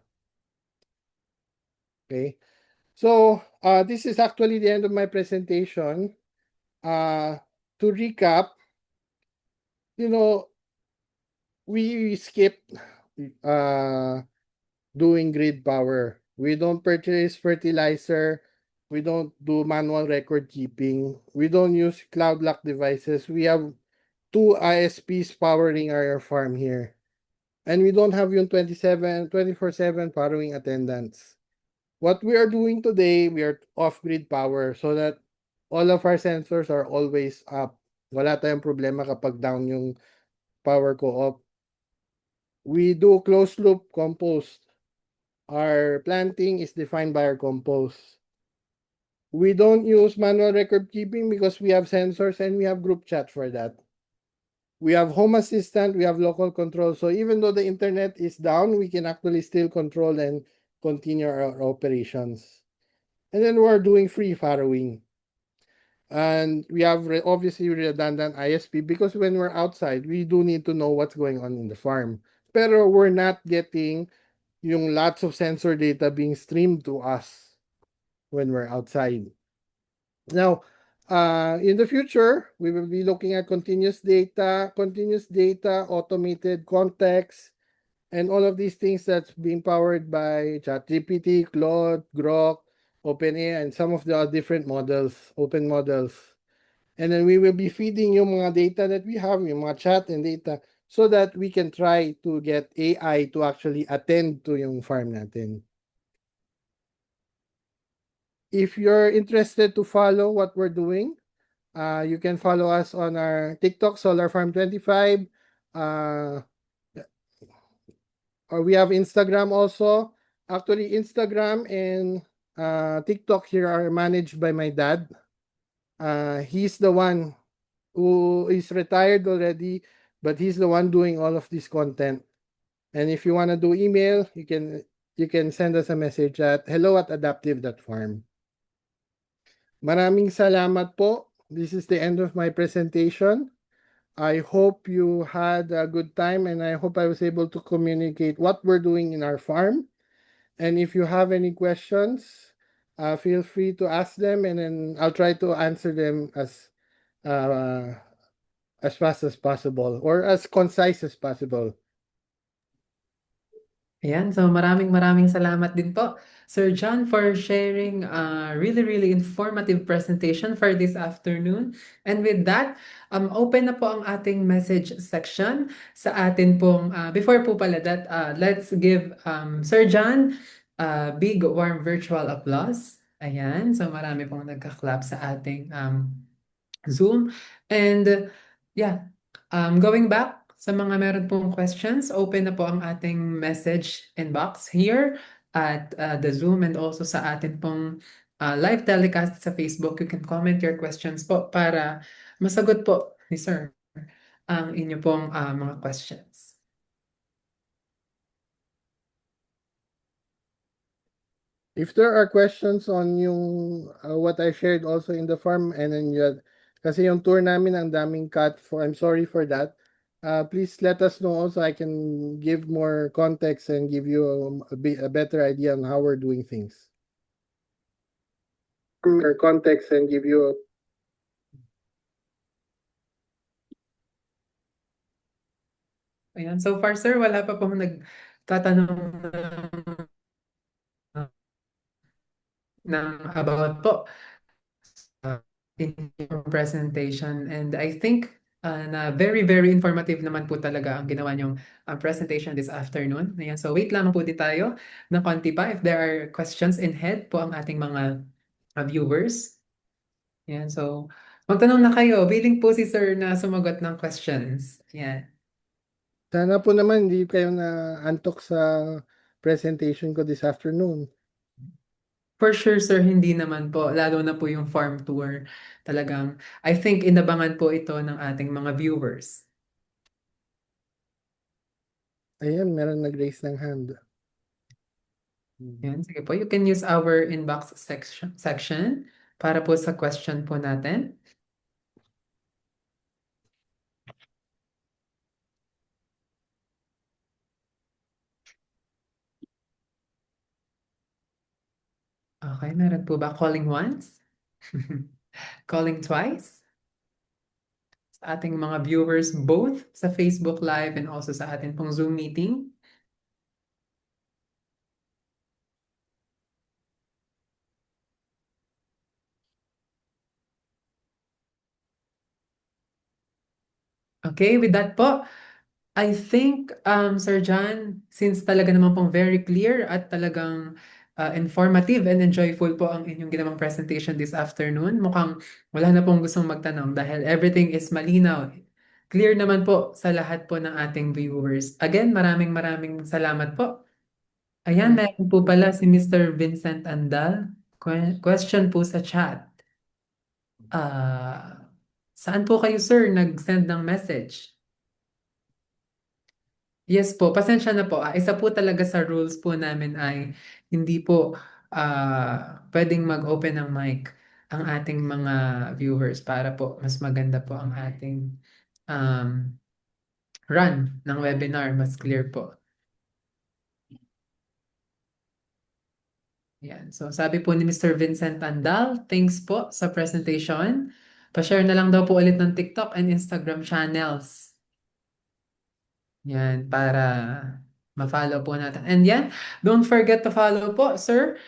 Okay. So this is actually the end of my presentation. To recap, we skip doing grid power. We don't purchase fertilizer. We don't do manual record keeping. We don't use cloud lock devices. We have 2 ISPs powering our farm here. And we don't have yung 24/7 powering attendants. What we are doing today, we are off-grid power so that all of our sensors are always up. Wala tayong problema kapag down yung power ko off. We do closed loop compost. Our planting is defined by our compost. We don't use manual record keeping because we have sensors and we have group chat for that. We have home assistant, we have local control. So even though the internet is down, we can actually still control and continue our operations. And then we're doing free farrowing. And we have obviously redundant ISP because when we're outside, we do need to know what's going on in the farm. Pero we're not getting yung lots of sensor data being streamed to us when we're outside. Now, in the future, we will be looking at continuous data, automated context, and all of these things that's being powered by ChatGPT, Claude, Grok, OpenAI, and some of the different models, open models. And then we will be feeding yung mga data that we have, yung mga chat and data, so that we can try to get AI to actually attend to yung farm natin. If you're interested to follow what we're doing, you can follow us on our TikTok, Solar Farm 25. Or we have Instagram also. Actually, Instagram and TikTok here are managed by my dad. He's the one who is retired already, but he's the one doing all of this content. And if you want to do email, you can send us a message at hello@adaptive.farm. Maraming salamat po. This is the end of my presentation. I hope you had a good time, and I hope I was able to communicate what we're doing in our farm. And if you have any questions, feel free to ask them, and then I'll try to answer them as fast as possible or as concise as possible. Ayan, so maraming salamat din po, Sir John, for sharing a really informative presentation for this afternoon. And with that, open na po ang ating message section sa atin pong, before po pala that, let's give Sir John a big warm virtual applause. Ayan, so marami pong nagka-clap sa ating Zoom. And yeah, going back, sa mga meron pong questions, open na po ang ating message inbox here at the Zoom and also sa atin pong live telecast sa Facebook, you can comment your questions po para masagot po ni Sir ang inyo pong mga questions. If there are questions on yung what I shared also in the farm and then kasi yung tour namin ang daming cut for, I'm sorry for that. Please let us know also. I can give more context and give you a better idea on how we're doing things. More context and give you Ayan, so far sir, wala pa pong nagtatanong ng about po in your presentation. And I think na very, very informative naman po talaga ang ginawa niyong presentation this afternoon. Ayan, so wait lang po din tayo ng konti pa. If there are questions in head po ang ating mga viewers. Ayan, so magtanong na kayo. Willing po si Sir na sumagot ng questions. Ayan. Sana po naman hindi kayo na antok sa presentation ko this afternoon. For sure, sir, hindi naman po. Lalo na po yung farm tour. Talagang, I think inabangan po ito ng ating mga viewers. Ayan, meron nag-raise ng hand. Yan, sige po. You can use our inbox section para po sa question po natin. Okay, meron po ba calling once? Calling twice? Sa ating mga viewers both sa Facebook Live and also sa ating pong Zoom meeting. Okay, with that po, I think, Sir John, since talaga naman pong very clear at talagang informative and enjoyable po ang inyong ginawang presentation this afternoon, mukhang wala na pong gustong magtanong dahil everything is malinaw. Clear naman po sa lahat po ng ating viewers. Again, maraming maraming salamat po. Ayan, meron po pala si Mr. Vincent Andal. Question po sa chat. Saan po kayo, sir, nag-send ng message? Yes po, pasensya na po. Isa po talaga sa rules po namin ay hindi po pwedeng mag-open ng mic ang ating mga viewers para po mas maganda po ang ating run ng webinar, mas clear po. Yan. So sabi po ni Mr. Vincent Andal, thanks po sa presentation. Pa-share na lang daw po ulit ng TikTok and Instagram channels. Yan, para ma-follow po natin. And yan, don't forget to follow po, Sir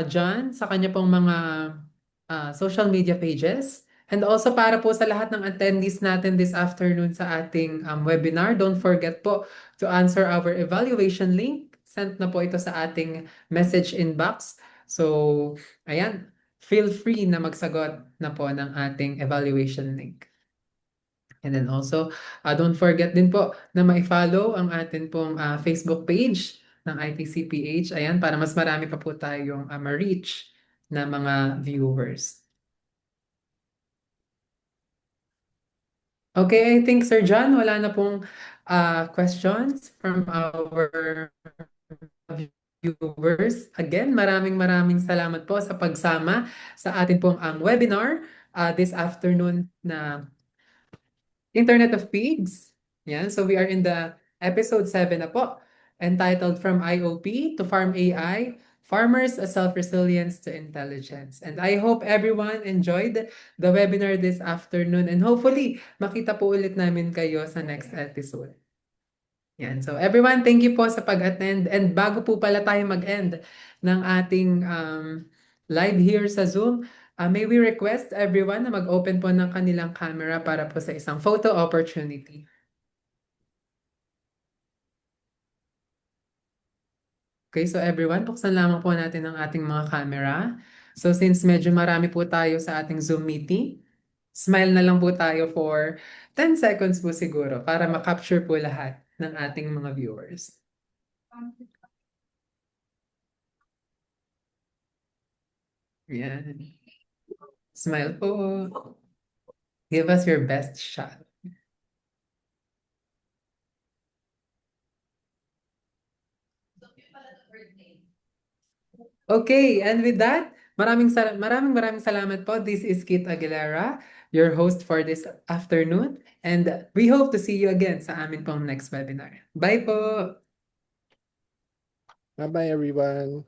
John, sa kanya pong mga social media pages. And also para po sa lahat ng attendees natin this afternoon sa ating webinar, don't forget po to answer our evaluation link. Sent na po ito sa ating message inbox. So, ayan, feel free na magsagot na po ng ating evaluation link. And then also, don't forget din po na ma-follow ang atin pong Facebook page ng ITCPH. Ayan, para mas marami pa po tayong ma-reach na mga viewers. Okay, I think Sir John, wala na pong questions from our viewers. Again, maraming salamat po sa pagsama sa atin pong webinar this afternoon na Internet of Pigs. Yan, so we are in the episode 7 na po, entitled From IOP to Farm AI, Farmers, a Self-Resilience to Intelligence. And I hope everyone enjoyed the webinar this afternoon and hopefully makita po ulit namin kayo sa next episode. Yan. So everyone, thank you po sa pag-attend. And bago po pala tayo mag-end ng ating live here sa Zoom, may we request everyone na mag-open po ng kanilang camera para po sa isang photo opportunity. Okay, so everyone, buksan lamang po natin ang ating mga camera. So since medyo marami po tayo sa ating Zoom meeting, smile na lang po tayo for 10 seconds po siguro para ma-capture po lahat ng ating mga viewers. Yan. Smile po. Give us your best shot. Okay, and with that, maraming salamat po. This is Kit Aguilera, your host for this afternoon, and we hope to see you again sa amin pong next webinar. Bye po! Bye-bye, everyone.